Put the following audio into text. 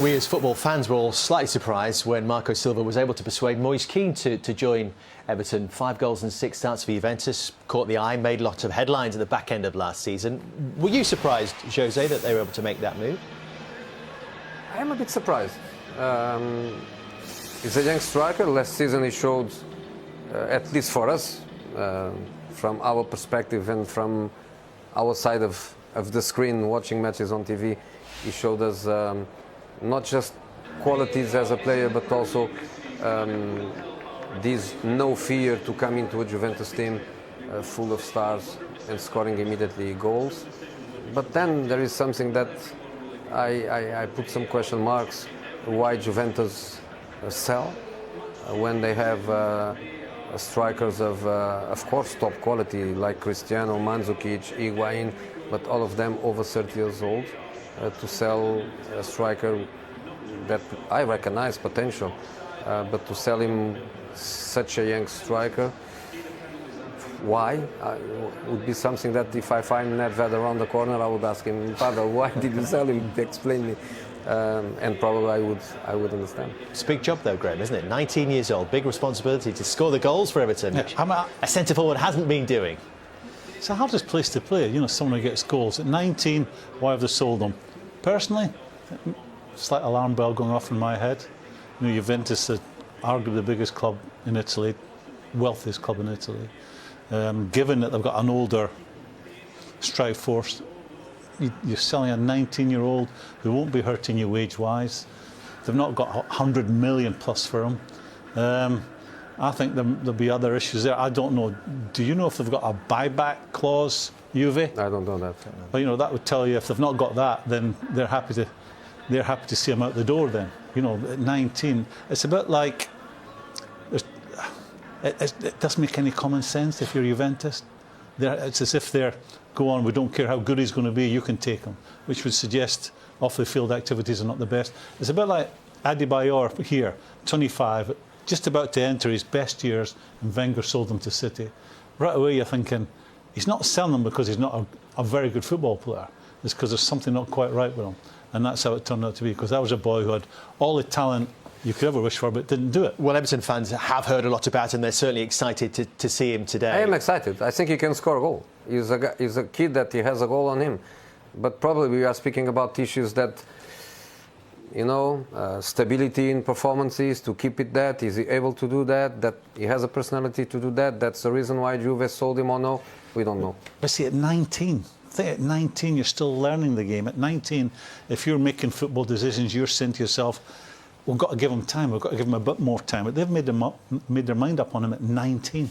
We as football fans were all slightly surprised when Marco Silva was able to persuade Moise Kean to join Everton. 5 goals and 6 starts for Juventus, caught the eye, made lots of headlines at the back end of last season. Were you surprised, Jose, that they were able to make that move? I am a bit surprised. He's a young striker. Last season he showed, at least for us, from our perspective and from our side of the screen, watching matches on TV, he showed us not just qualities as a player, but also this no fear to come into a Juventus team full of stars and scoring immediately goals. But then there is something that I put some question marks: why Juventus sell when they have strikers of course top quality like Cristiano, Mandzukic, Higuain, but all of them over 30 years old. To sell a striker that I recognize potential, but to sell him such a young striker, why? Would be something that if I find Nedved around the corner, I would ask him, Father, why did you sell him? Explain me. And probably I would understand. It's a big job though, Graham, isn't it? 19 years old, big responsibility to score the goals for Everton, which a centre-forward hasn't been doing. It's the hardest place to play, you know, someone who gets goals. At 19, why have they sold them? Personally, slight alarm bell going off in my head. You know, Juventus are arguably the biggest club in Italy, wealthiest club in Italy. Given that they've got an older strike force, you're selling a 19-year-old who won't be hurting you wage-wise. They've not got 100 million plus for him. I think there'll be other issues there. I don't know. Do you know if they've got a buyback clause, Juve? I don't know that. But you know, that would tell you if they've not got that, then they're happy to see him out the door. Then, you know, at 19, it's a bit like it doesn't make any common sense if you're Juventus. It's as if they're go on. We don't care how good he's going to be. You can take him, which would suggest off the field activities are not the best. It's a bit like Adebayor here, 25. Just about to enter his best years, and Wenger sold him to City. Right away you're thinking, he's not selling him because he's not a very good football player. It's because there's something not quite right with him. And that's how it turned out to be, because that was a boy who had all the talent you could ever wish for, but didn't do it. Well, Everton fans have heard a lot about him. They're certainly excited to see him today. I am excited. I think he can score a goal. He's a kid that he has a goal on him. But probably we are speaking about issues that, you know, stability in performances, to keep it that. Is he able to do that? That he has a personality to do that? That's the reason why Juve sold him or no? We don't know. But see, at 19, I think at 19 you're still learning the game. At 19, if you're making football decisions, you're saying to yourself, we've got to give him time, we've got to give him a bit more time. But they've made their mind up on him at 19.